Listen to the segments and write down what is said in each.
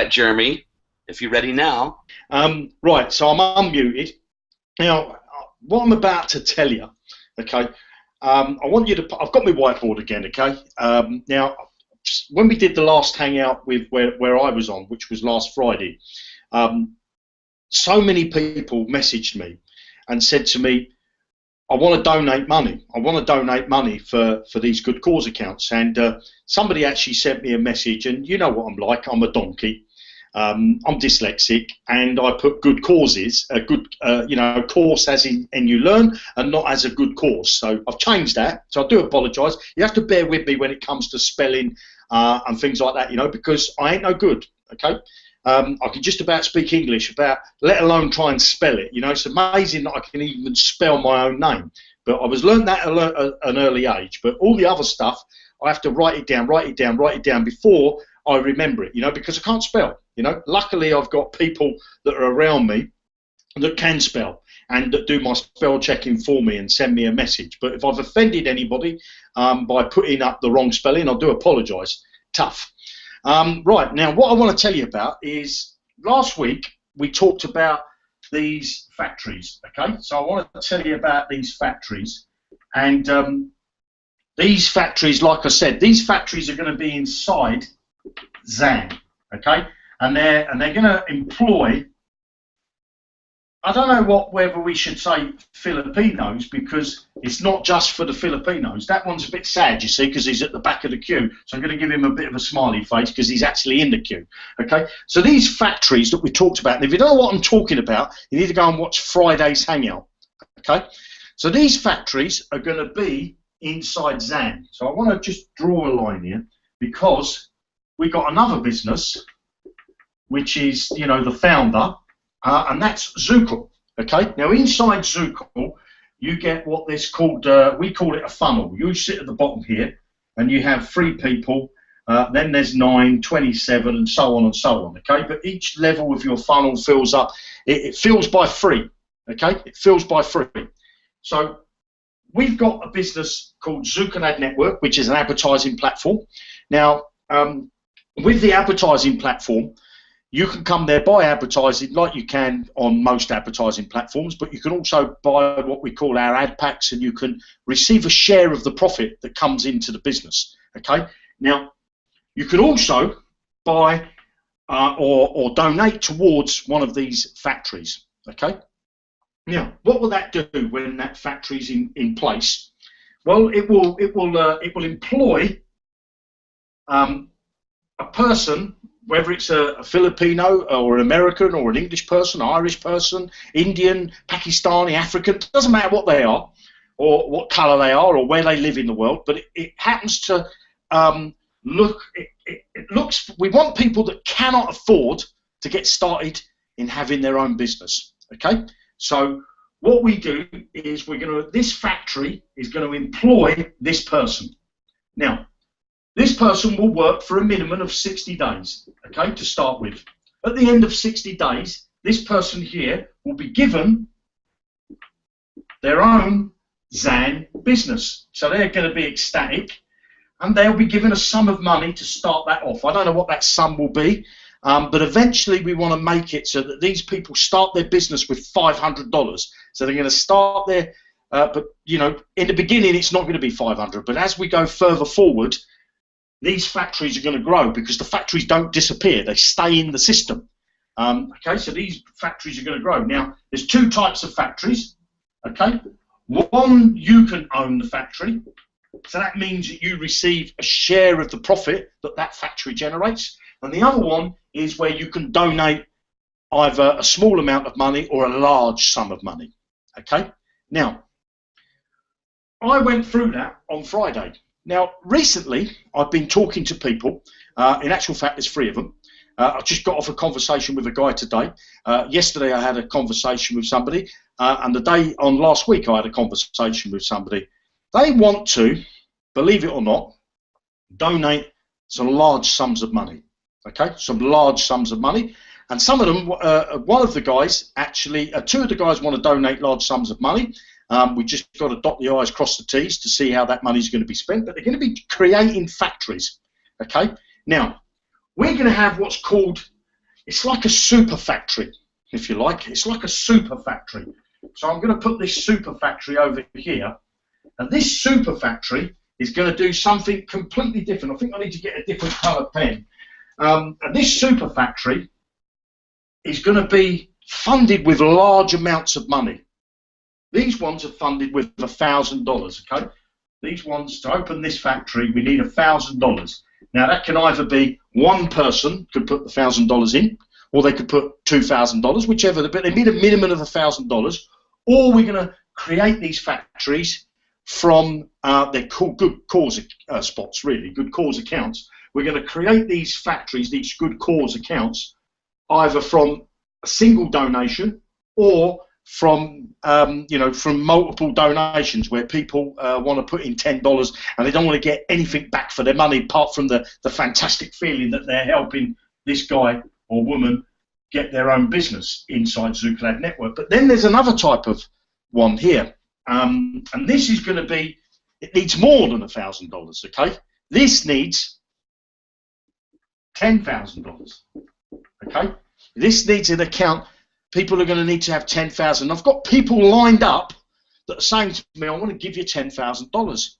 that, Jeremy, if you're ready now. Right, so I'm unmuted. Now, what I'm about to tell you, okay, I want you to, I've got my whiteboard again, okay. Now, when we did the last hangout with where I was on, which was last Friday, so many people messaged me and said to me, I want to donate money. I want to donate money for these good cause accounts. And somebody actually sent me a message, and you know what I'm like. I'm a donkey. I'm dyslexic, and I put good causes, a good, course as in you learn, and not as a good course. So I've changed that. So I do apologise. You have to bear with me when it comes to spelling and things like that, because I ain't no good. Okay. I can just about speak English, let alone try and spell it. It's amazing that I can even spell my own name. But I was learned that at an early age. But all the other stuff, I have to write it down before I remember it, because I can't spell. Luckily, I've got people that are around me that can spell and that do my spell checking for me and send me a message. But if I've offended anybody by putting up the wrong spelling, I do apologise. Tough. Right, now what I want to tell you about is last week we talked about these factories, okay? So I want to tell you about these factories, and these factories, like I said, these factories are going to be inside Zan, okay? And they're going to employ, I don't know whether we should say Filipinos, because it's not just for the Filipinos. That one's a bit sad, you see, because he's at the back of the queue. So I'm going to give him a bit of a smiley face because he's actually in the queue. Okay. So these factories that we talked about, and if you don't know what I'm talking about, you need to go and watch Friday's Hangout. Okay. So these factories are going to be inside Zan. So I want to just draw a line here because we got another business, which is, the founder. And that's Zukul, okay? Now, inside Zukul, you get what this called, we call it a funnel. You sit at the bottom here, and you have 3 people, then there's 9, 27, and so on, okay? But each level of your funnel fills up. It fills by 3, okay? It fills by 3. So we've got a business called Zukul Ad Network, which is an advertising platform. Now, with the advertising platform, you can come there, buy advertising like you can on most advertising platforms, but you can also buy what we call our ad packs, and you can receive a share of the profit that comes into the business. Okay. Now, you can also buy or donate towards one of these factories. Okay. Now, what will that do when that factory is in place? Well, it will employ a person, whether it's a Filipino or an American or an English person, Irish person, Indian, Pakistani, African, doesn't matter what they are or what colour they are or where they live in the world, but it happens to looks, we want people that cannot afford to get started in having their own business, okay? So what we do is this factory is going to employ this person. Now, this person will work for a minimum of 60 days, okay, to start with. At the end of 60 days, this person here will be given their own Zan business. So they're going to be ecstatic, and they'll be given a sum of money to start that off. I don't know what that sum will be, but eventually we want to make it so that these people start their business with $500. So they're going to start their, but, in the beginning it's not going to be 500, but as we go further forward, these factories are going to grow because the factories don't disappear. They stay in the system. Okay, so these factories are going to grow. Now, there's 2 types of factories. Okay, one, you can own the factory. So that means that you receive a share of the profit that factory generates. And the other one is where you can donate either a small amount of money or a large sum of money. Okay, now, I went through that on Friday. Now, recently, I've been talking to people. In actual fact, there's 3 of them. I just got off a conversation with a guy today. Yesterday, I had a conversation with somebody. And the day on last week, I had a conversation with somebody. They want to, believe it or not, donate some large sums of money. Okay, some large sums of money. And some of them, one of the guys, actually, 2 of the guys want to donate large sums of money. We just got to dot the I's, cross the T's to see how that money is going to be spent. But they're going to be creating factories. Okay. Now, we're going to have what's called it's like a super factory, if you like. It's like a super factory. So I'm going to put this super factory over here, and this super factory is going to do something completely different. I think I need to get a different colour pen. And this super factory is going to be funded with large amounts of money. These ones are funded with $1,000, okay? These ones, to open this factory, we need $1,000. Now that can either be one person could put the $1,000 in, or they could put $2,000, whichever, but they need a minimum of $1,000, or we're going to create these factories from, they're called good cause spots, really, good cause accounts. We're going to create these factories, these good cause accounts, either from a single donation or from from multiple donations, where people want to put in $10 and they don't want to get anything back for their money apart from the fantastic feeling that they're helping this guy or woman get their own business inside Zukul Ad Network. But then there's another type of one here, and this is going to be, it needs more than $1,000, okay? This needs $10,000, okay? This needs an account. People are going to need to have $10,000. I've got people lined up that are saying to me, I want to give you $10,000.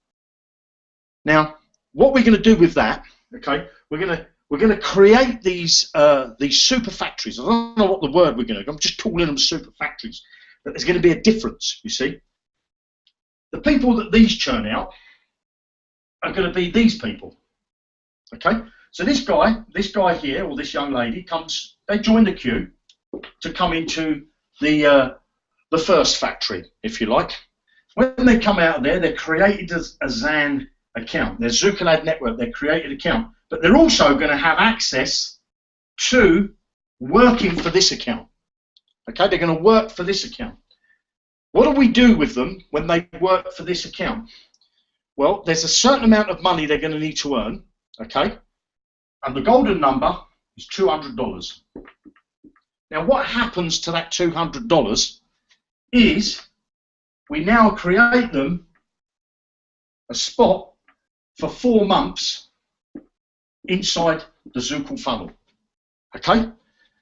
Now, what we're going to do with that, okay, we're going to create these super factories. I don't know what the word we're going to do. I'm just calling them super factories. But there's going to be a difference, you see. The people that these churn out are going to be these people, okay? So this guy here, or this young lady comes, they join the queue to come into the first factory, if you like. When they come out of there, they're created as a ZAN account. Their Zukul Ad Network, their created account, but they're also going to have access to working for this account. Okay, they're going to work for this account. What do we do with them when they work for this account? Well, there's a certain amount of money they're going to need to earn, okay, and the golden number is $200. Now, what happens to that $200 is we now create them a spot for 4 months inside the Zukul funnel. Okay?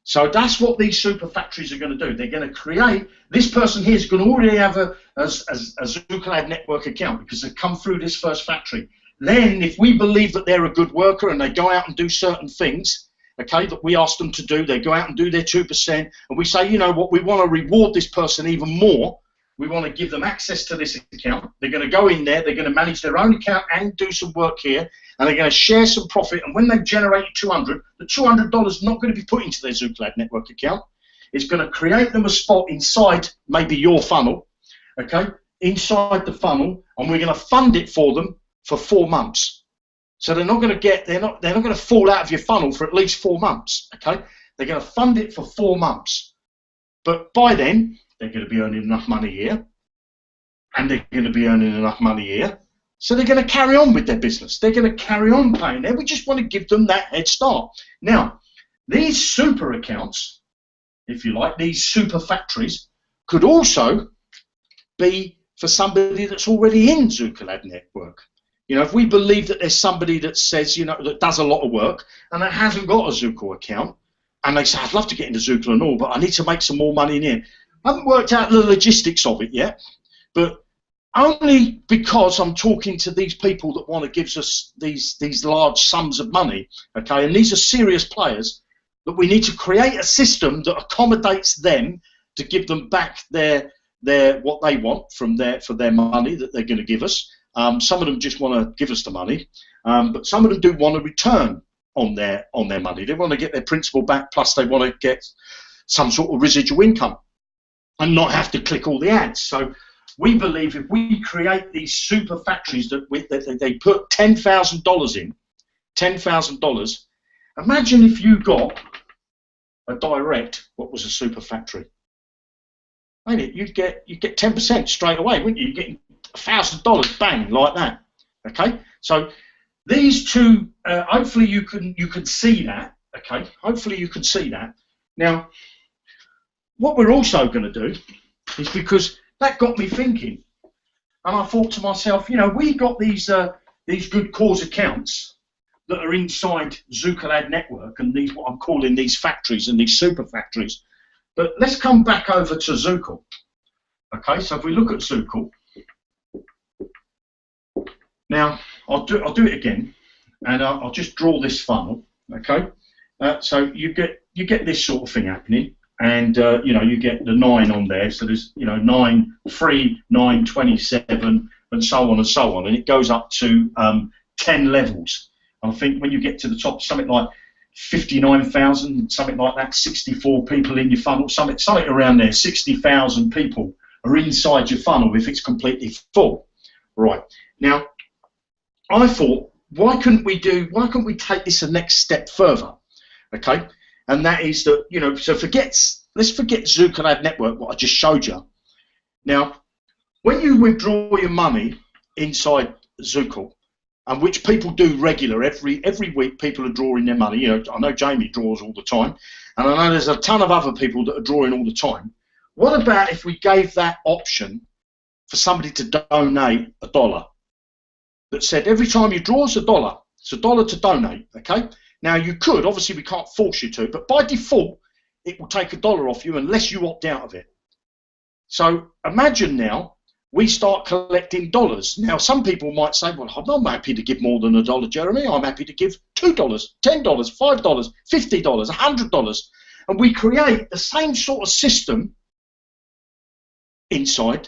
So that's what these super factories are going to do. They're going to create, this person here is going to already have a Zukul Ad Network account because they've come through this first factory. Then, if we believe that they're a good worker and they go out and do certain things, okay, that we ask them to do, they go out and do their 2%, and we say, you know what, we want to reward this person even more. We want to give them access to this account. They're going to go in there, they're going to manage their own account and do some work here, and they're going to share some profit. And when they've generated $200, the $200 is not going to be put into their Zukul Ad Network account. It's going to create them a spot inside maybe your funnel, okay, inside the funnel, and we're going to fund it for them for 4 months. So they're not going to get, they're not going to fall out of your funnel for at least 4 months, okay? They're going to fund it for 4 months. But by then, they're going to be earning enough money here, and they're going to be earning enough money here. So they're going to carry on with their business. They're going to carry on paying there. We just want to give them that head start. Now, these super accounts, if you like, these super factories, could also be for somebody that's already in Zukul Ad Network. You know, if we believe that there's somebody that says, you know, that does a lot of work and that hasn't got a Zukul account, and they say, I'd love to get into Zukul and all, but I need to make some more money in here. I haven't worked out the logistics of it yet, but only because I'm talking to these people that want to give us these large sums of money, okay, and these are serious players, that we need to create a system that accommodates them to give them back their what they want for their money that they're going to give us. Some of them just want to give us the money, but some of them do want a return on their money. They want to get their principal back, plus they want to get some sort of residual income and not have to click all the ads. So we believe if we create these super factories that they put $10,000 in, $10,000. Imagine if you got a direct, what was a super factory? Ain't it? You'd get 10% straight away, wouldn't you? You're getting $1,000, bang, like that. Okay, so these two, hopefully you can see that. Okay, hopefully you can see that. Now, what we're also going to do is, because that got me thinking, and I thought to myself, you know, we got these good cause accounts that are inside Zukul network and these, what I'm calling these factories and these super factories. But let's come back over to Zukul. Okay, so if we look at Zukul, now I'll do it again, and I'll just draw this funnel. Okay, so you get this sort of thing happening, and you know, you get the 9 on there. So there's, you know, 9, 3, 9, 27, and so on and so on, and it goes up to 10 levels. I think when you get to the top, something like 59,000, something like that, 64 people in your funnel, something around there, 60,000 people are inside your funnel if it's completely full. Right. Now, I thought, why couldn't we take this a next step further? Okay, and that is that, you know, so let's forget Zukul network, what I just showed you. Now, when you withdraw your money inside Zukul, and which people do regular, every week people are drawing their money. You know, I know Jamie draws all the time, and I know there's a ton of other people that are drawing all the time. What about if we gave that option for somebody to donate $1? That said, every time you draw, it's $1. It's $1 to donate. Okay. Now you could, obviously we can't force you to, but by default it will take $1 off you unless you opt out of it. So imagine now we start collecting dollars. Now some people might say, well, I'm happy to give more than $1, Jeremy. I'm happy to give $2, $10, $5, $50, $100, and we create the same sort of system inside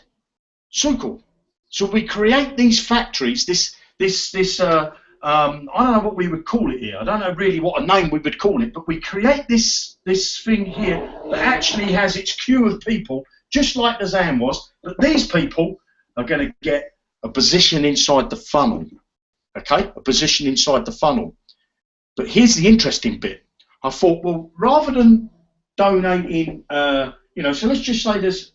Zukul. So we create these factories, I don't know what we would call it here. I don't know really what a name we would call it, but we create this thing here that actually has its queue of people, just like the ZAM was, but these people are going to get a position inside the funnel. Okay, a position inside the funnel. But here's the interesting bit. I thought, well, rather than donating, you know, so let's just say there's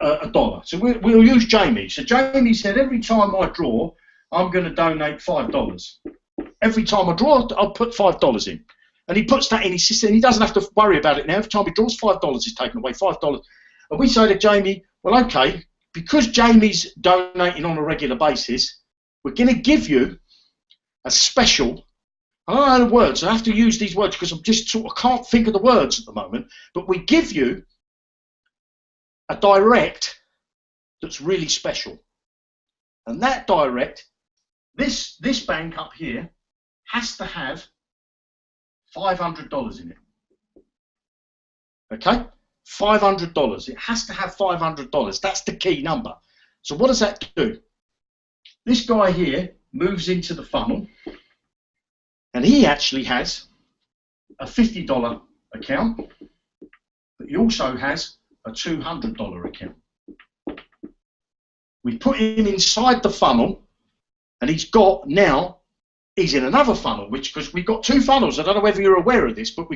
$1. So we'll use Jamie. So Jamie said, every time I draw, I'm going to donate $5. Every time I draw, I'll put $5 in. And he puts that in his system. He doesn't have to worry about it now. Every time he draws, $5 is taken away, $5. And we say to Jamie, well, okay, because Jamie's donating on a regular basis, we're going to give you a special, I don't know the words, I have to use these words because I'm just sort of can't think of the words at the moment, but we give you a direct that's really special. And that direct, this bank up here has to have $500 in it. Okay? $500. It has to have $500. That's the key number. So what does that do? This guy here moves into the funnel, and he actually has a $50 account, but he also has a $200 account. We put him inside the funnel, and he's in another funnel, because we've got 2 funnels. I don't know whether you're aware of this, but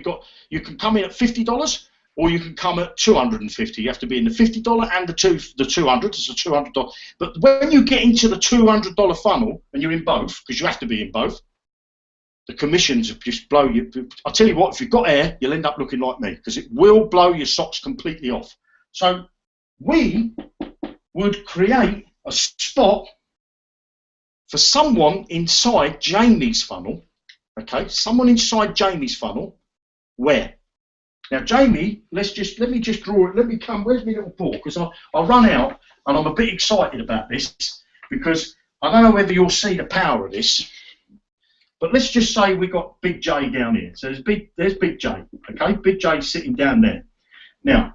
you can come in at $50 or you can come at $250. You have to be in the $50 and the 200. It's a $200. But when you get into the $200 funnel, and you're in both, because you have to be in both, the commissions just blow you. I'll tell you what, if you've got air, you'll end up looking like me, because it will blow your socks completely off. So we would create a spot for someone inside Jamie's funnel. Okay, someone inside Jamie's funnel. Where? Now, Jamie, let me just draw it. Where's my little ball? Because I'll run out, and I'm a bit excited about this, because I don't know whether you'll see the power of this, but let's just say we've got Big J down here. So there's Big J, okay? Big J sitting down there. Now,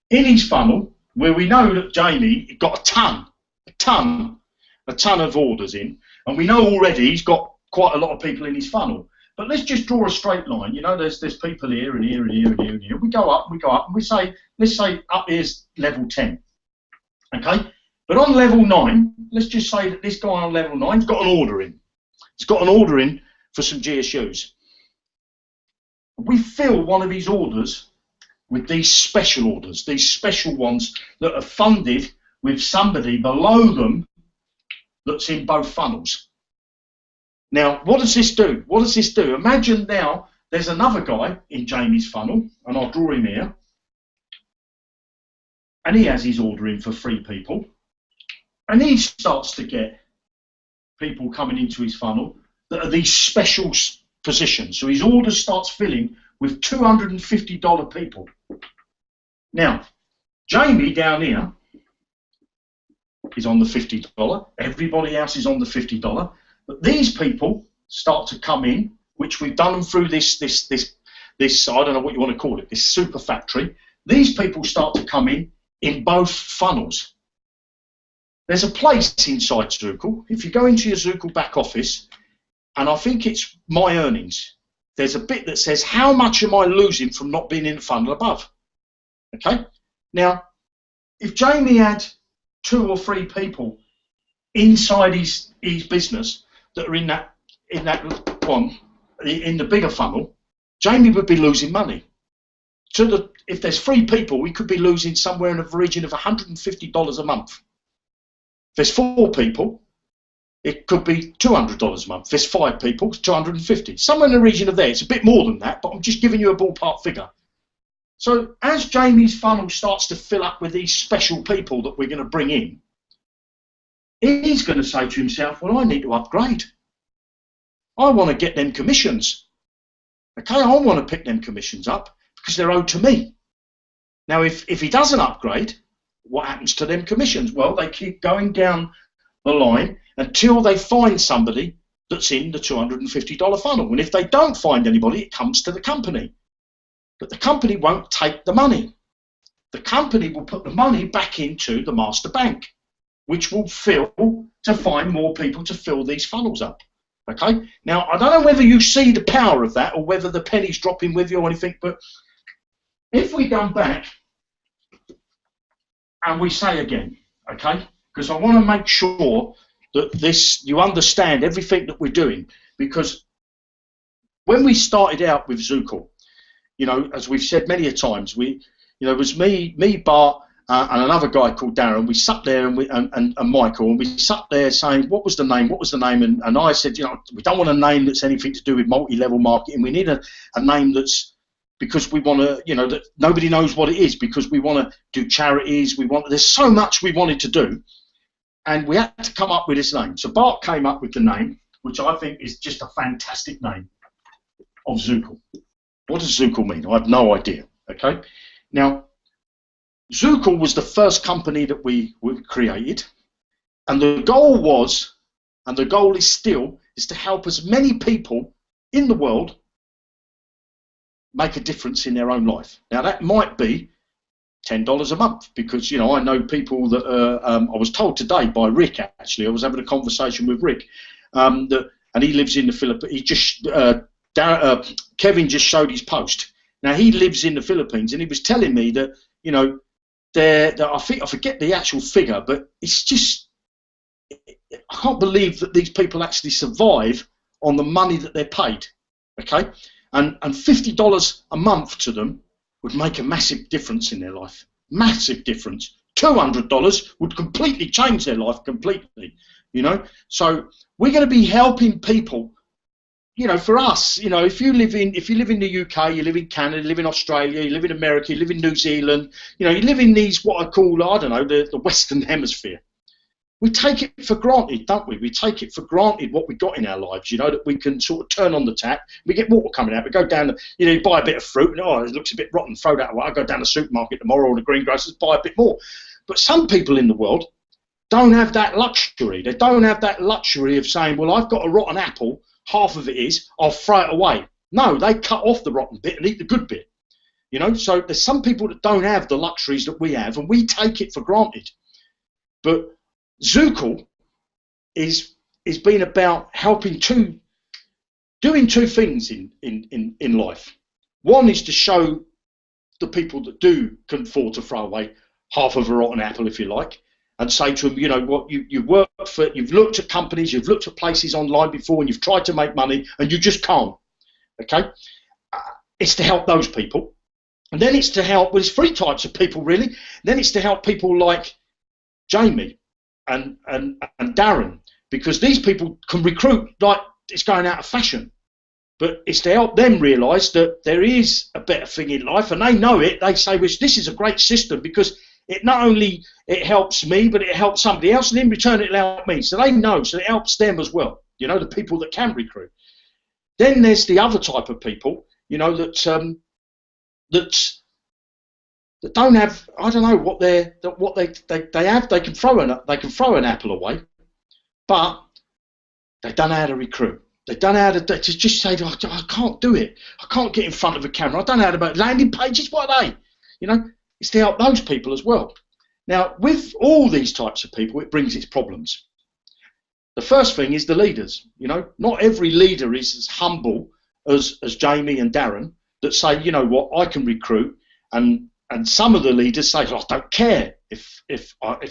in his funnel, where we know that Jamie got a ton of orders in, and we know already he's got quite a lot of people in his funnel. But let's just draw a straight line. You know, there's people here and here and here and here and here. We go up, and we say, let's say up here's level 10. Okay? But on level 9, let's just say that this guy on level 9's got an order in. He's got an order in for some GSUs. We fill one of his orders with these special orders, these special ones that are funded with somebody below them that's in both funnels. Now, what does this do? What does this do? Imagine now there's another guy in Jamie's funnel, and I'll draw him here, and he has his order in for 3 people, and he starts to get people coming into his funnel that are these special positions. So his order starts filling with $250 people. Now, Jamie down here is on the $50. Everybody else is on the $50. But these people start to come in, which we've done them through this I don't know what you want to call it, this super factory. These people start to come in both funnels. There's a place inside Zukul. If you go into your Zukul back office, and I think it's my earnings, there's a bit that says how much am I losing from not being in the funnel above. Okay? Now, if Jamie had 2 or 3 people inside his business that are in that one, in the bigger funnel, Jamie would be losing money. If there's 3 people, we could be losing somewhere in the region of $150 a month. If there's 4 people, it could be $200 a month. If there's 5 people, it's $250. Somewhere in the region of there. It's a bit more than that, but I'm just giving you a ballpark figure. So as Jamie's funnel starts to fill up with these special people that we're going to bring in, he's going to say to himself, well, I need to upgrade. I want to get them commissions. Okay, I want to pick them commissions up because they're owed to me. Now, if he doesn't upgrade, what happens to them commissions? Well, they keep going down the line until they find somebody that's in the $250 funnel. And if they don't find anybody, it comes to the company. But the company won't take the money. The company will put the money back into the master bank, which will fill to find more people to fill these funnels up. Okay? Now, I don't know whether you see the power of that or whether the penny's dropping with you or anything, but if we go back and we say again, okay, because I want to make sure that you understand everything that we're doing, because when we started out with Zukul, you know, as we've said many a times, it was me, Bart, and another guy called Darren. We sat there and Michael, and we sat there saying, what was the name? And I said, you know, we don't want a name that's anything to do with multi-level marketing. We need a name that's, because we want to, you know, that nobody knows what it is, because we want to do charities. There's so much we wanted to do, and we had to come up with this name. So Bart came up with the name, which I think is just a fantastic name, of Zukul. What does Zukul mean? I have no idea. Okay, now Zukul was the first company that we created, and the goal was, and the goal is still, is to help as many people in the world make a difference in their own life. Now that might be $10 a month, because, you know, I know people that I was told today by Rick, actually, I was having a conversation with Rick, and he lives in the Philippines. He just Kevin just showed his post. Now he lives in the Philippines, and he was telling me that, you know, I forget the actual figure, but it's just, I can't believe that these people actually survive on the money that they're paid. Okay, and $50 a month to them would make a massive difference in their life. Massive difference. $200 would completely change their life completely. You know, so we're going to be helping people. You know, for us, you know, if you live in the UK, you live in Canada, you live in Australia, you live in America, you live in New Zealand, you know, you live in these, what I call, I don't know, the Western Hemisphere. We take it for granted, don't we? We take it for granted what we got in our lives, you know, that we can sort of turn on the tap, we get water coming out, we go down, you know, you buy a bit of fruit, and oh, it looks a bit rotten, throw that away. I go down the supermarket tomorrow or the greengrocers, buy a bit more. But some people in the world don't have that luxury. They don't have that luxury of saying, well, I've got a rotten apple, half of it is, I'll throw it away. No, they cut off the rotten bit and eat the good bit. You know, so there's some people that don't have the luxuries that we have, and we take it for granted. But Zukul is been about helping doing two things in life. One is to show the people that can afford to throw away half of a rotten apple, if you like, and say to them, you know what, you work for, you've looked at companies, you've looked at places online before, and you've tried to make money, and you just can't. Okay, it's to help those people, and then it's to help. Well, there's 3 types of people really. Then it's to help people like Jamie and Darren, because these people can recruit like it's going out of fashion. But it's to help them realise that there is a better thing in life, and they know it. They say, well, this is a great system, because it not only it helps me, but it helps somebody else, and in return it'll help me. So they know, so it helps them as well. You know, the people that can recruit. Then there's the other type of people, you know, that don't have, I don't know what they have. They can throw an apple away, but they don't know how to recruit. They don't know how to just say, oh, I can't do it. I can't get in front of a camera. I don't know how to make landing pages. What are they? You know, it's to help those people as well. Now, with all these types of people, it brings its problems. The first thing is the leaders. You know, not every leader is as humble as Jamie and Darren that say, you know what, I can recruit, and some of the leaders say, oh, I don't care if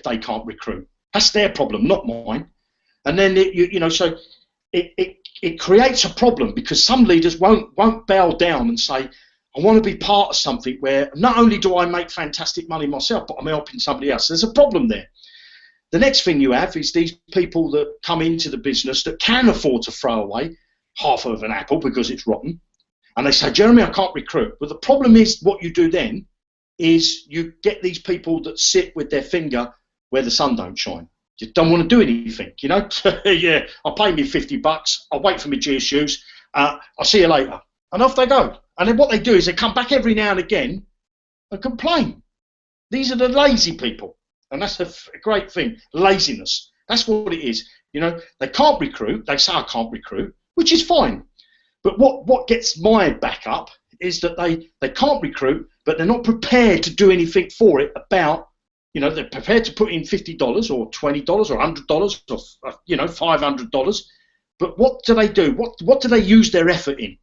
they can't recruit. That's their problem, not mine. And then it creates a problem because some leaders won't bow down and say, I want to be part of something where not only do I make fantastic money myself, but I'm helping somebody else. There's a problem there. The next thing you have is these people that come into the business that can afford to throw away half of an apple because it's rotten. And they say, Jeremy, I can't recruit. But the problem is what you do then is you get these people that sit with their finger where the sun don't shine. You don't want to do anything, you know. Yeah, I'll pay me $50. I'll wait for my GSUs. I'll see you later. And off they go. And then what they do is they come back every now and again and complain. These are the lazy people. And that's a great thing, laziness. That's what it is. You know, they can't recruit. They say, I can't recruit, which is fine. But what gets my back up is that they can't recruit, but they're not prepared to do anything for it about, you know, they're prepared to put in $50 or $20 or $100 or, you know, $500. But what do they do? What do they use their effort in?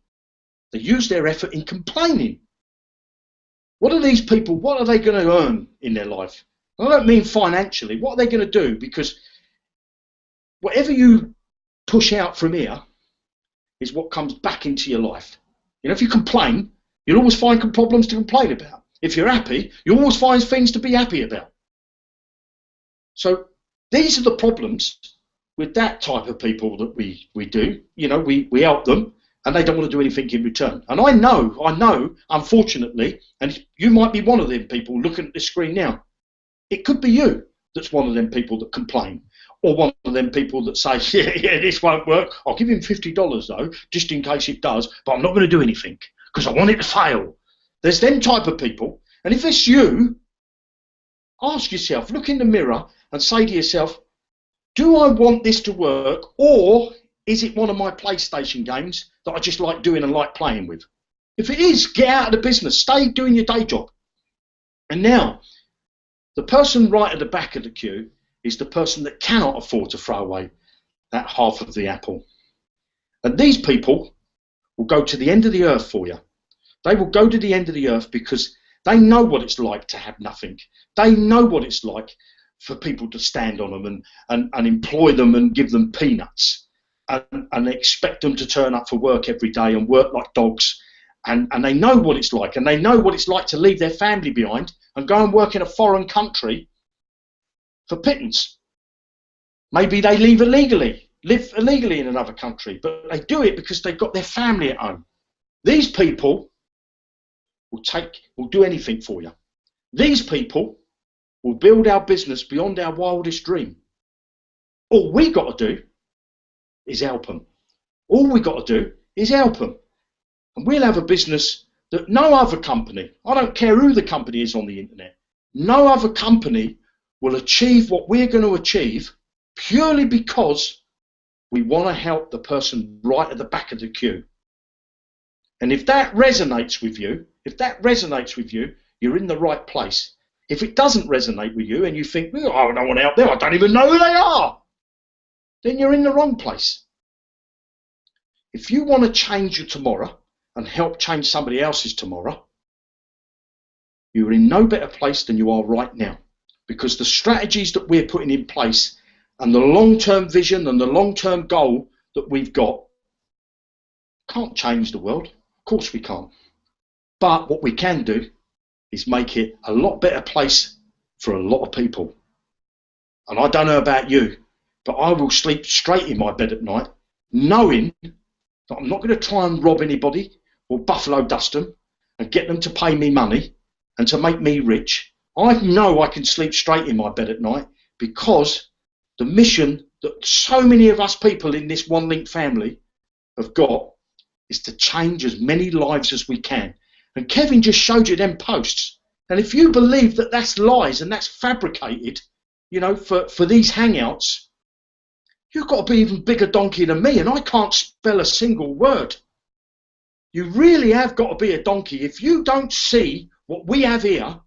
They use their effort in complaining. What are these people, what are they going to earn in their life? I don't mean financially. What are they going to do? Because whatever you push out from here is what comes back into your life. You know, if you complain, you'll always find problems to complain about. If you're happy, you'll always find things to be happy about. So these are the problems with that type of people that we do. You know, we help them and they don't want to do anything in return. And I know, unfortunately, and you might be one of them people looking at this screen now. It could be you that's one of them people that complain, or one of them people that say, yeah, this won't work. I'll give him $50 though, just in case it does, but I'm not going to do anything because I want it to fail. There's them type of people, and if it's you, ask yourself, look in the mirror and say to yourself, do I want this to work, or is it one of my PlayStation games that I just like doing and like playing with? If it is, get out of the business, stay doing your day job. And now, the person right at the back of the queue is the person that cannot afford to throw away that half of the apple. And these people will go to the end of the earth for you. They will go to the end of the earth because they know what it's like to have nothing. They know what it's like for people to stand on them and employ them and give them peanuts and expect them to turn up for work every day and work like dogs. And they know what it's like, and they know what it's like to leave their family behind and go and work in a foreign country for pittance. Maybe they live illegally in another country, but they do it because they've got their family at home. These people will do anything for you. These people will build our business beyond our wildest dream. All we got to do is help them. All we got to do is help them. And we'll have a business that no other company, I don't care who the company is on the internet, no other company will achieve what we're going to achieve purely because we want to help the person right at the back of the queue. And if that resonates with you, you're in the right place. If it doesn't resonate with you and you think, oh, I don't want to help them, I don't even know who they are, then you're in the wrong place. If you want to change your tomorrow and help change somebody else's tomorrow, you're in no better place than you are right now, because the strategies that we're putting in place and the long-term vision and the long-term goal that we've got can't change the world. Of course we can't. But what we can do is make it a lot better place for a lot of people. And I don't know about you, but I will sleep straight in my bed at night knowing that I'm not going to try and rob anybody or buffalo dust them and get them to pay me money and to make me rich. I know I can sleep straight in my bed at night because the mission that so many of us people in this One Link family have got is to change as many lives as we can. And Kevin just showed you them posts. And if you believe that that's lies and that's fabricated, you know, for these hangouts, you've got to be even bigger donkey than me, and I can't spell a single word. You really have got to be a donkey. If you don't see what we have here,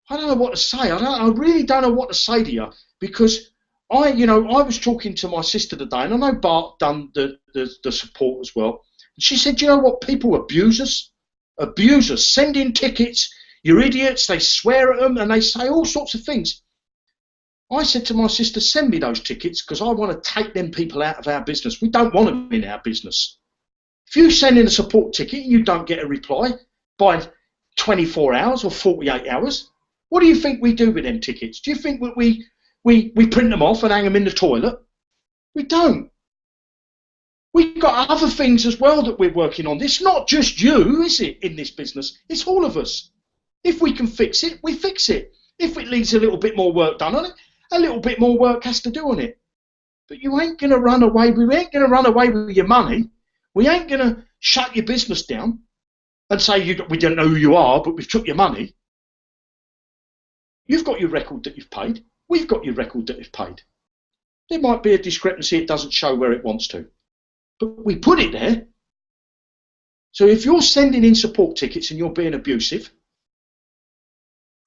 I don't know what to say. I really don't know what to say to you, because I was talking to my sister today, and I know Bart done the support as well. And she said, you know what, people abuse us, send in tickets, you're idiots, they swear at them, and they say all sorts of things. I said to my sister, send me those tickets, because I want to take them people out of our business. We don't want them in our business. If you send in a support ticket and you don't get a reply by 24 hours or 48 hours, what do you think we do with them tickets? Do you think that we print them off and hang them in the toilet? We don't. We've got other things as well that we're working on. It's not just you, is it, in this business? It's all of us. If we can fix it, we fix it. If it needs a little bit more work done on it, a little bit more work has to do on it. But you ain't going to run away. We ain't going to run away with your money. We ain't going to shut your business down and say we don't know who you are, but we've took your money. You've got your record that you've paid. We've got your record that we've paid. There might be a discrepancy. It doesn't show where it wants to. But we put it there. So if you're sending in support tickets and you're being abusive,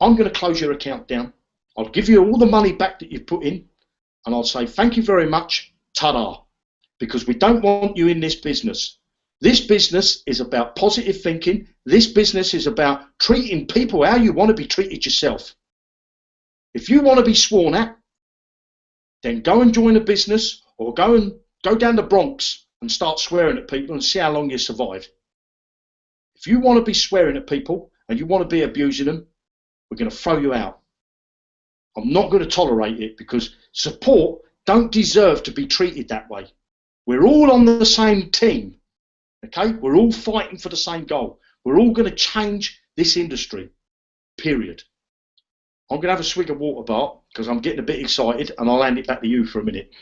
I'm going to close your account down. I'll give you all the money back that you've put in, and I'll say thank you very much, ta-da, because we don't want you in this business. This business is about positive thinking. This business is about treating people how you want to be treated yourself. If you want to be sworn at, then go and join a business, or go down the Bronx and start swearing at people and see how long you survive. If you want to be swearing at people and you want to be abusing them, we're going to throw you out. I'm not going to tolerate it, because support don't deserve to be treated that way. We're all on the same team, okay? We're all fighting for the same goal. We're all going to change this industry, period. I'm going to have a swig of water, Bart, because I'm getting a bit excited, and I'll hand it back to you for a minute.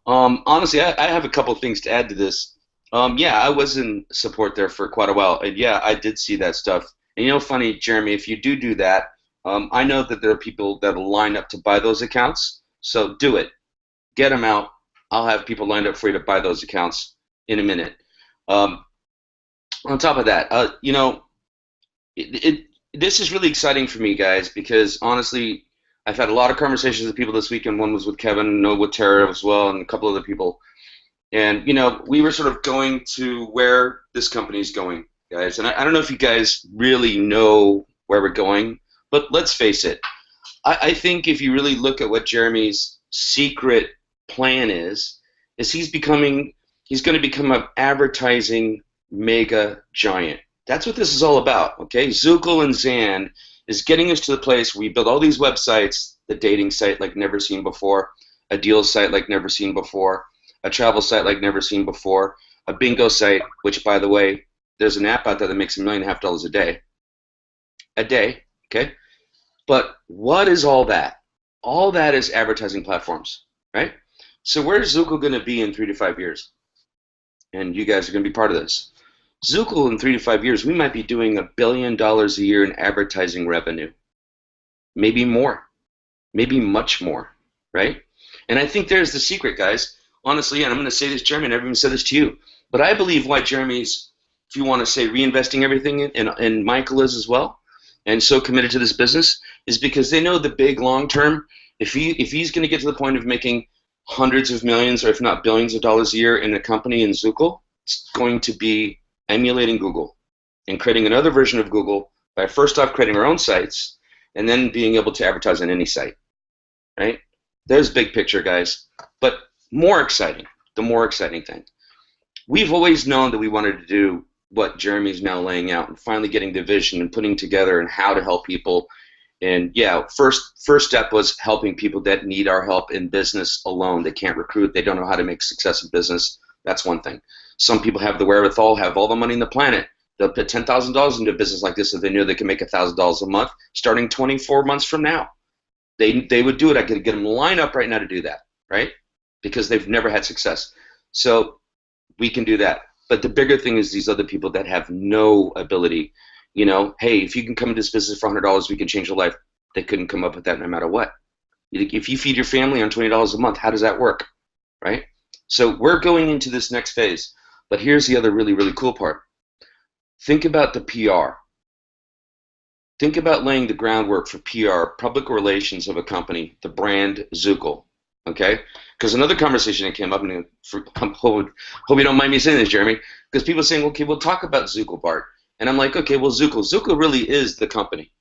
Honestly, I have a couple of things to add to this. Yeah, I was in support there for quite a while, and yeah, I did see that stuff. And you know, funny, Jeremy, if you do that, I know that there are people that will line up to buy those accounts, so do it. Get them out. I'll have people lined up for you to buy those accounts in a minute. On top of that, you know, this is really exciting for me, guys, because honestly, I've had a lot of conversations with people this weekend. One was with Kevin, no, with Tara as well, and a couple other people. And, you know, we were sort of going to where this company is going, guys. And I don't know if you guys really know where we're going, but let's face it. I think if you really look at what Jeremy's secret plan is he's going to become an advertising mega giant. That's what this is all about, okay? Zukul and Zan is getting us to the place where we build all these websites, the dating site like never seen before, a deal site like never seen before, a travel site like never seen before, a bingo site, which, by the way, there's an app out there that makes $1.5 million a day, okay? But what is all that? All that is advertising platforms, right? So where's Zukul going to be in 3 to 5 years? And you guys are going to be part of this. Zukul in 3 to 5 years, we might be doing $1 billion a year in advertising revenue. Maybe more. Maybe much more, right? And I think there's the secret, guys. Honestly, and I'm going to say this, Jeremy, and I've even said this to you, but I believe why Jeremy's, if you want to say reinvesting everything in, and Michael is as well, and so committed to this business, is because they know the big long term. If he's going to get to the point of making hundreds of millions, or if not billions of dollars a year in a company in Zukul, it's going to be emulating Google and creating another version of Google by first off creating our own sites and then being able to advertise on any site, right? There's big picture, guys. But more exciting, the more exciting thing. We've always known that we wanted to do what Jeremy's now laying out and finally getting the vision and putting together and how to help people. And yeah, first step was helping people that need our help in business alone. They can't recruit. They don't know how to make success in business. That's one thing. Some people have the wherewithal, have all the money in the planet. They'll put $10,000 into a business like this if they knew they could make $1,000 a month starting 24 months from now. They would do it. I could get them lined up right now to do that, right? because they've never had success. So we can do that. But the bigger thing is these other people that have no ability. You know, hey, if you can come into this business for $100, we can change your life. They couldn't come up with that no matter what. If you feed your family on $20 a month, how does that work, right? So we're going into this next phase. But here's the other really, really cool part. Think about the PR. Think about laying the groundwork for PR, public relations of a company, the brand Zukul, okay? Because another conversation that came up, and hope you don't mind me saying this, Jeremy, because people are saying, okay, we'll talk about Zukul, Bart. And I'm like, okay, well, Zukul really is the company,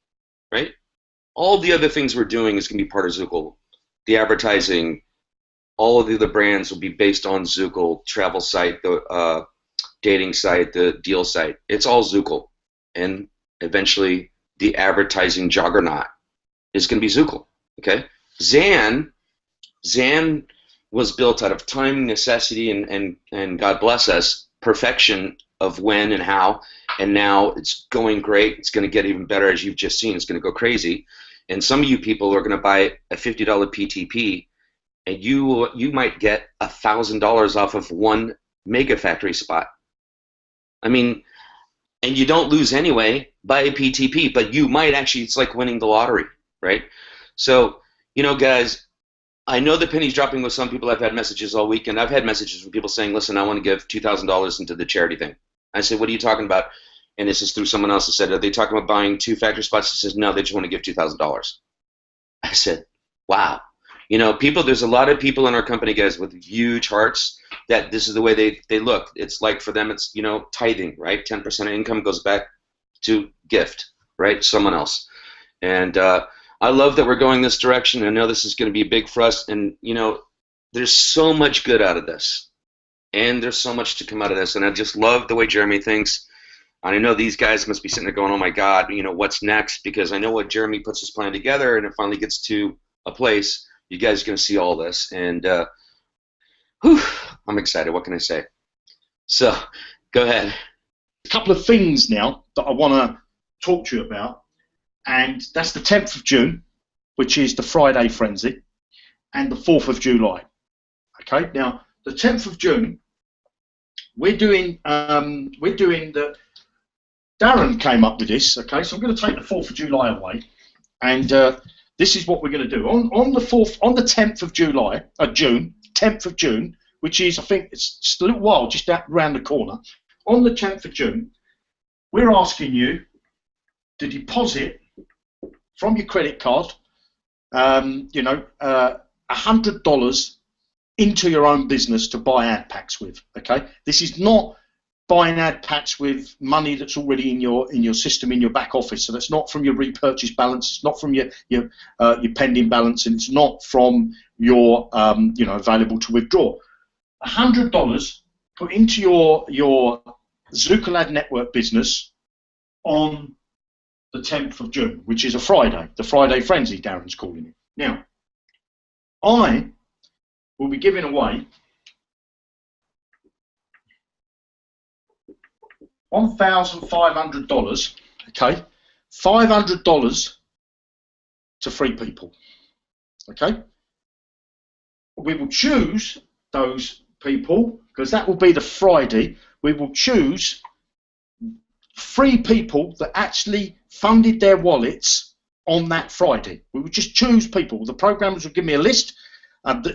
right? All the other things we're doing is going to be part of Zukul. The advertising, all of the other brands will be based on Zukul, travel site, the dating site, the deal site. It's all Zukul. And eventually the advertising juggernaut is going to be Zukul, okay? Zan was built out of time, necessity, and God bless us, perfection of when and how, and now it's going great. It's going to get even better, as you've just seen. It's going to go crazy. And some of you people are going to buy a $50 PTP, and you might get $1,000 off of one mega factory spot. I mean, and you don't lose anyway, buy a PTP, but you might actually, it's like winning the lottery, right? So, you know, guys, I know the penny's dropping with some people. I've had messages all weekend. I've had messages from people saying, listen, I want to give $2,000 into the charity thing. I said, what are you talking about? And this is through someone else that said, are they talking about buying 2 factory spots? He says, no, they just want to give $2,000. I said, wow. You know, there's a lot of people in our company, guys, with huge hearts that this is the way they look. It's like for them, it's, you know, tithing, right? 10% of income goes back to gift, right? Someone else. And I love that we're going this direction. I know this is going to be big for us. And, you know, there's so much good out of this. And there's so much to come out of this. And I just love the way Jeremy thinks. And I know these guys must be sitting there going, oh, my God, you know, what's next? Because I know what Jeremy puts his plan together, and it finally gets to a place. You guys are going to see all this. And I'm excited. What can I say? So go ahead. A couple of things now that I want to talk to you about. And that's the 10th of June, which is the Friday Frenzy, and the 4th of July. Okay, now the 10th of June, we're doing the. Darren came up with this. Okay, so I'm going to take the 4th of July away, and this is what we're going to do on the 10th of June, 10th of June, which is, I think it's just a little while, just around the corner. On the 10th of June, we're asking you to deposit from your credit card, $100 into your own business to buy ad packs with. Okay, this is not buying ad packs with money that's already in your system, in your back office. So that's not from your repurchase balance. It's not from your pending balance, and it's not from your available to withdraw. $100 put into your Zukul Ad Network business on the 10th of June, which is a Friday, the Friday Frenzy, Darren's calling it. Now, I will be giving away $1,500, okay, $500 to 3 people, okay. We will choose those people, because that will be the Friday. We will choose 3 people that actually funded their wallets on that Friday. We will just choose people. The programmers will give me a list.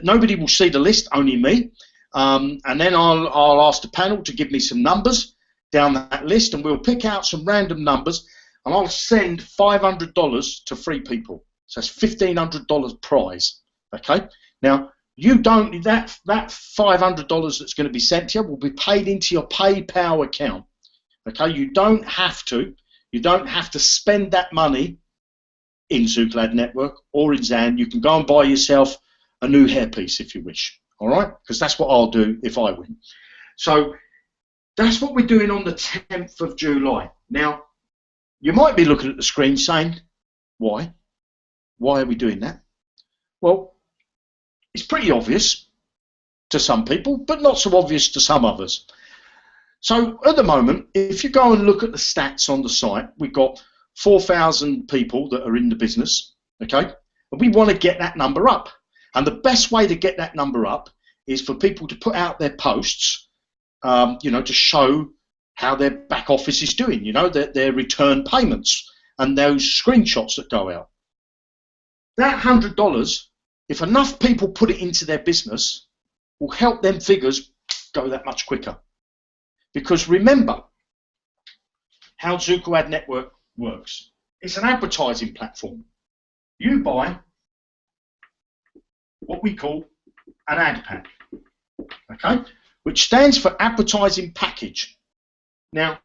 Nobody will see the list, only me. And then I'll ask the panel to give me some numbers down that list, and we'll pick out some random numbers, and I'll send $500 to 3 people. So that's $1,500 prize. Okay. Now you don't that $500 that's going to be sent to you will be paid into your PayPal account. Okay. You don't have to spend that money in Zukul Ad Network or in Zan. You can go and buy yourself a new hairpiece if you wish. All right, because that's what I'll do if I win. So that's what we're doing on the 10th of July. Now, you might be looking at the screen saying, why? Why are we doing that? Well, it's pretty obvious to some people, but not so obvious to some others. So at the moment, if you go and look at the stats on the site, we've got 4,000 people that are in the business, okay? And we want to get that number up. And the best way to get that number up is for people to put out their posts, to show how their back office is doing, their return payments and those screenshots that go out. That $100, if enough people put it into their business, will help them figures go that much quicker. Because remember how Zukul Ad Network works. It's an advertising platform. You buy what we call an ad pack, okay, which stands for advertising package. Now,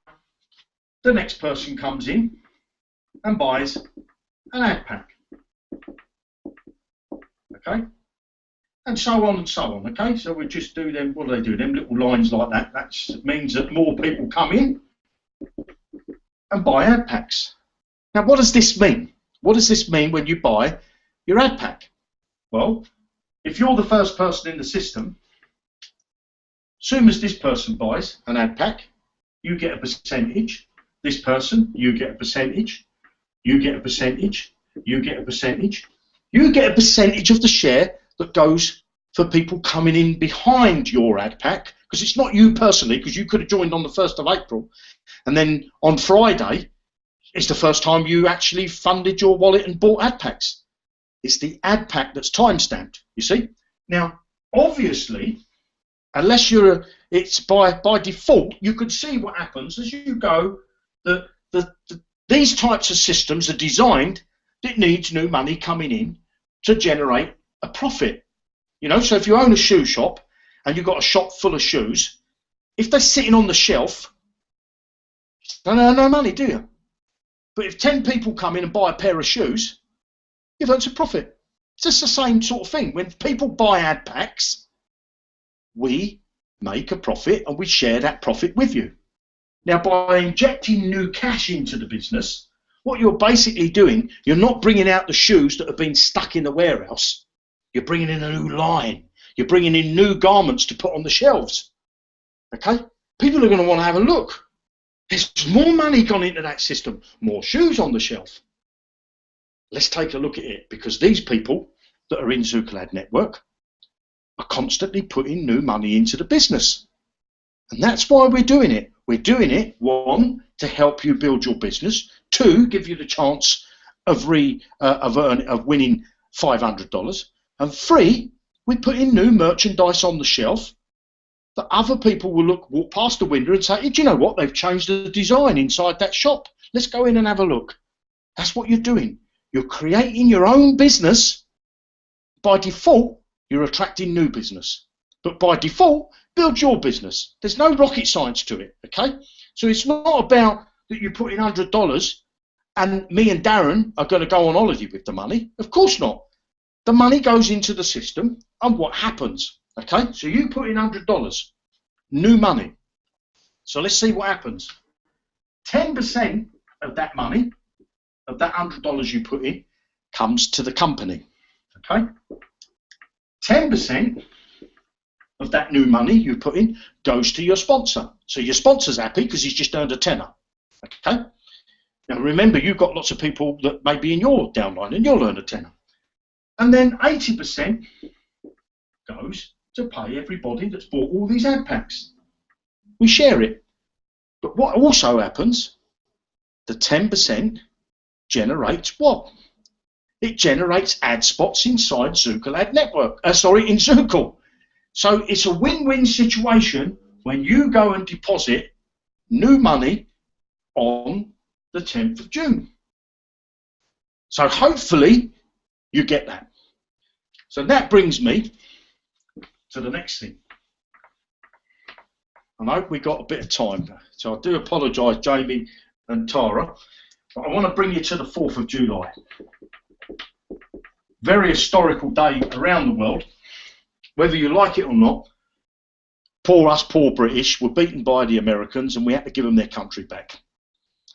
the next person comes in and buys an ad pack, okay, and so on and so on, okay. So we just do them. What do they do? Them little lines like that. That means that more people come in and buy ad packs. Now, what does this mean? What does this mean when you buy your ad pack? Well, if you're the first person in the system, as soon as this person buys an ad pack, you get a percentage. This person, you get a percentage. You get a percentage. You get a percentage. You get a percentage of the share that goes for people coming in behind your ad pack, because it's not you personally, because you could have joined on the 1st of April, and then on Friday, it's the first time you actually funded your wallet and bought ad packs. It's the ad pack that's time-stamped, you see. Now, obviously, unless it's by default, you could see what happens as you go. These types of systems are designed, it needs new money coming in to generate a profit. So if you own a shoe shop and you've got a shop full of shoes, if they're sitting on the shelf, you don't earn no money, do you? But if 10 people come in and buy a pair of shoes, you've earned a profit. It's just the same sort of thing. When people buy ad packs, we make a profit and we share that profit with you. Now, by injecting new cash into the business, what you're basically doing, you're not bringing out the shoes that have been stuck in the warehouse. You're bringing in a new line. You're bringing in new garments to put on the shelves. Okay? People are going to want to have a look. There's more money gone into that system, more shoes on the shelf. Let's take a look at it, because these people that are in Zukul Ad Network are constantly putting new money into the business. And that's why we're doing it. We're doing it, 1, to help you build your business, 2, give you the chance of winning $500, and 3, we put in new merchandise on the shelf that other people will walk past the window and say, hey, do you know what? They've changed the design inside that shop. Let's go in and have a look. That's what you're doing. You're creating your own business. By default, you're attracting new business. But by default, build your business. There's no rocket science to it, okay? So it's not about that you put in $100 and me and Darren are going to go on holiday with the money. Of course not. The money goes into the system, and what happens? Okay, so you put in $100, new money. So let's see what happens. 10% of that money, of that $100 you put in, comes to the company. Okay, 10% of that new money you put in goes to your sponsor. So your sponsor's happy because he's just earned a tenner. Okay. Now remember, you've got lots of people that may be in your downline, and you'll earn a tenner. And then 80% goes to pay everybody that's bought all these ad packs. We share it. But what also happens, the 10% generates what? It generates ad spots inside Zukul Ad Network. In Zukul. So it's a win-win situation when you go and deposit new money on the 10th of June. So hopefully you get that. So that brings me to the next thing. I hope we got a bit of time, so I do apologise, Jamie and Tara, but I want to bring you to the 4th of July. Very historical day around the world. Whether you like it or not, poor British were beaten by the Americans and we had to give them their country back.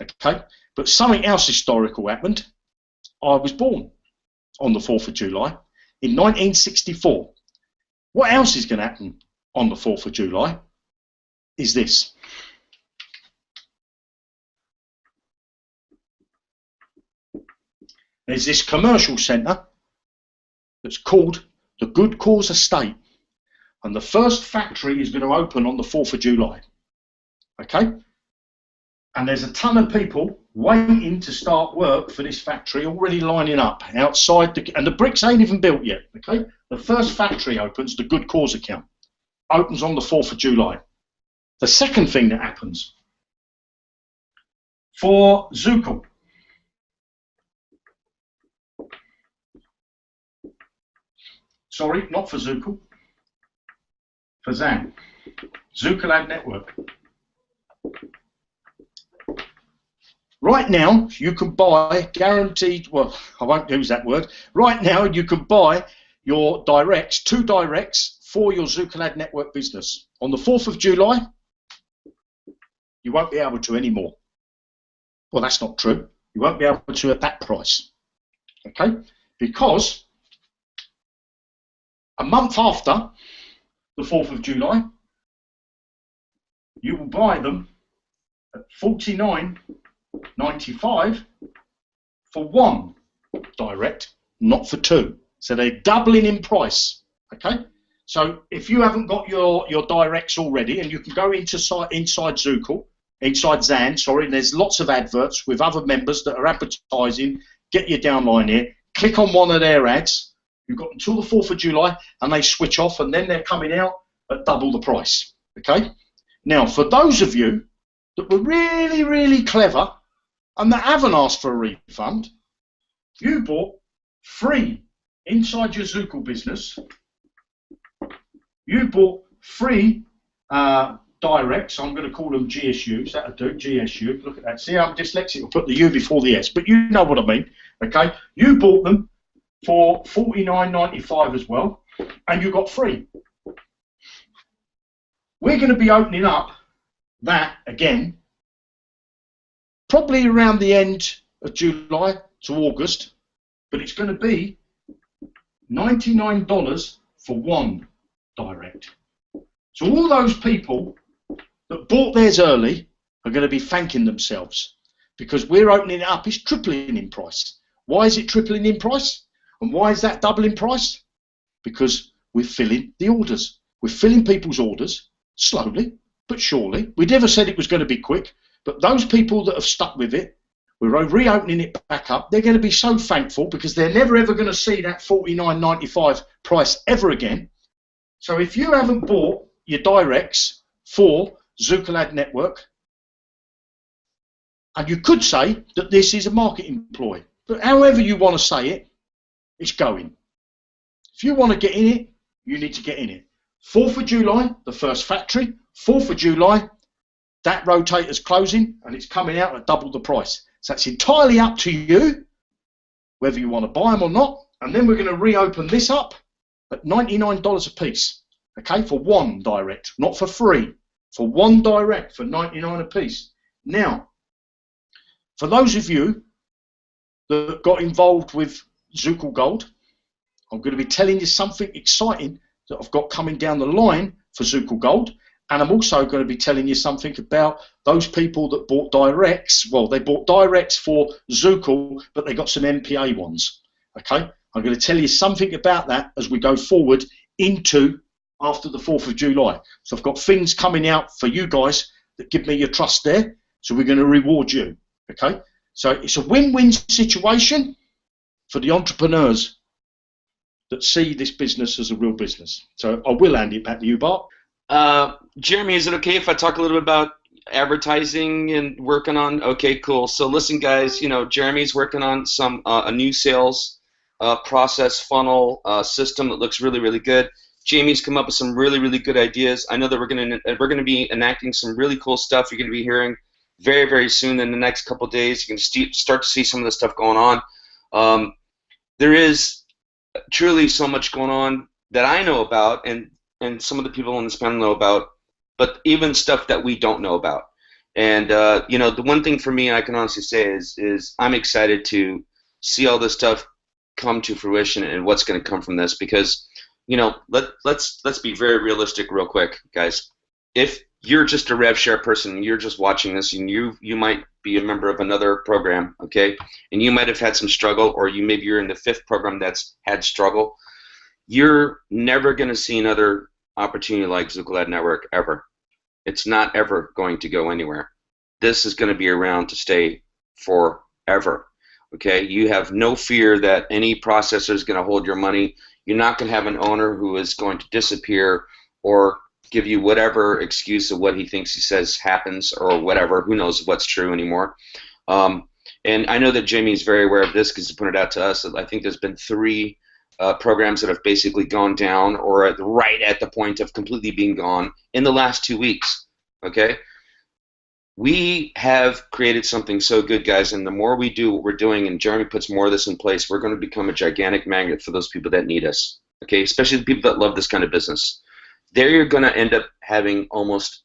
Okay, but something else historical happened. I was born on the 4th of July in 1964. What else is going to happen on the 4th of July is this. There's this commercial centre that's called the Good Cause Estate. and the first factory is going to open on the 4th of July. Okay? And there's a ton of people waiting to start work for this factory already lining up outside, and the bricks ain't even built yet. Okay? The first factory opens, the Good Cause account, opens on the 4th of July. The second thing that happens for Zukul, sorry, not for Zukul, for Zan, Zukul Ad Network. Right now, you can buy guaranteed, well, I won't use that word. Right now, you can buy your directs, 2 directs for your Zukul Ad Network business. On the 4th of July, you won't be able to anymore. Well, that's not true. You won't be able to at that price. Okay? Because a month after the 4th of July, you will buy them at $49.95 for 1 direct, not for 2. So they're doubling in price. Okay? So if you haven't got your directs already, and you can go inside Zukul, inside Zan, sorry, and there's lots of adverts with other members that are advertising, get your downline here, click on one of their ads, you've got until the 4th of July, and they switch off, and then they're coming out at double the price. Okay? Now, for those of you that were really, really clever and that haven't asked for a refund, you bought free inside your Zukul business. You bought free directs. I'm going to call them GSUs. That'll do. GSU. Look at that. See, I'm dyslexic. I'll put the U before the S, but you know what I mean. Okay. You bought them for $49.95 as well, and you got free. We're going to be opening up that again, probably around the end of July to August, but it's going to be $99 for 1 direct. So all those people that bought theirs early are going to be thanking themselves, because we're opening it up. It's tripling in price. Why is it tripling in price? And why is that doubling price? Because we're filling the orders. We're filling people's orders slowly but surely. We never said it was going to be quick, but those people that have stuck with it, we're reopening it back up. They're going to be so thankful, because they're never ever going to see that $49.95 price ever again. So if you haven't bought your directs for Zukul Ad Network, and you could say that this is a marketing ploy, but however you want to say it, it's going. If you want to get in it, you need to get in it. 4th of July, the first factory. 4th of July, that rotator's closing, and it's coming out at double the price. So it's entirely up to you whether you want to buy them or not. And then we're going to reopen this up at $99 a piece, okay, for 1 direct, not for free, for 1 direct for $99 a piece. Now, for those of you that got involved with Zukul Gold, I'm going to be telling you something exciting that I've got coming down the line for Zukul Gold, and I'm also going to be telling you something about those people that bought directs. Well, they bought directs for Zukul, but they got some MPA ones, okay? I'm going to tell you something about that as we go forward into after the 4th of July. So I've got things coming out for you guys that give me your trust there, so we're going to reward you, okay? So it's a win-win situation for the entrepreneurs that see this business as a real business. So I will hand it back to you, Bart. Jeremy, is it okay if I talk a little bit about advertising and working on? Okay, cool. So listen, guys, you know, Jeremy's working on some a new sales process funnel system that looks really, really good. Jamie's come up with some really, really good ideas. I know that we're gonna be enacting some really cool stuff. You're gonna be hearing very, very soon in the next couple of days. You can start to see some of the stuff going on. There is truly so much going on that I know about, and some of the people on this panel know about, but even stuff that we don't know about. And you know, the one thing for me I can honestly say is I'm excited to see all this stuff come to fruition and what's going to come from this, because you know, let's be very realistic real quick, guys. If you're just a rev share person, you're just watching this, and you might be a member of another program, okay, and you might have had some struggle, or maybe you're in the 5th program that's had struggle. You're never going to see another opportunity like Zukul Network ever. It's not ever going to go anywhere. This is going to be around to stay forever. Okay, you have no fear that any processor is going to hold your money. You're not going to have an owner who is going to disappear or give you whatever excuse of what he thinks he says happens or whatever. Who knows what's true anymore? And I know that Jamie's very aware of this because he pointed out to us that I think there's been 3 programs that have basically gone down or right at the point of completely being gone in the last 2 weeks. Okay? We have created something so good, guys, and the more we do what we're doing and Jeremy puts more of this in place, we're going to become a gigantic magnet for those people that need us, okay, especially the people that love this kind of business. There you're going to end up having almost,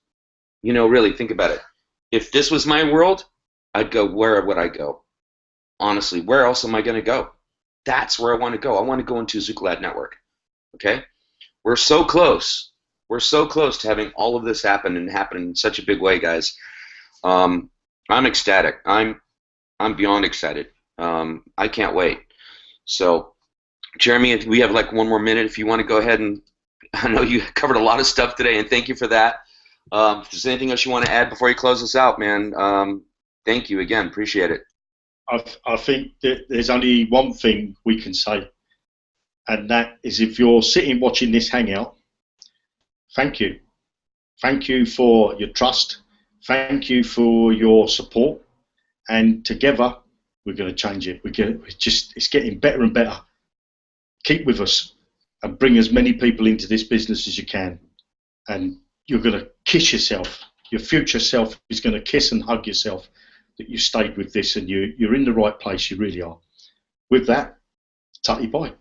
really think about it. If this was my world, I'd go, where would I go? Honestly, where else am I going to go? That's where I want to go. I want to go into Zukul Network, okay? We're so close. We're so close to having all of this happen and happen in such a big way, guys. I'm ecstatic. I'm beyond excited. I can't wait. So, Jeremy, we have like 1 more minute. If you want to go ahead and, I know you covered a lot of stuff today, and thank you for that. If there's anything else you want to add before you close us out, man, thank you again. Appreciate it. I think that there's only one thing we can say, and that is if you're sitting watching this Hangout, thank you. Thank you for your trust. Thank you for your support, and together we're going to change it. It's getting better and better. Keep with us and bring as many people into this business as you can, and you're going to kiss yourself. Your future self is going to kiss and hug yourself that you stayed with this and you're in the right place. You really are. With that, tutty bye.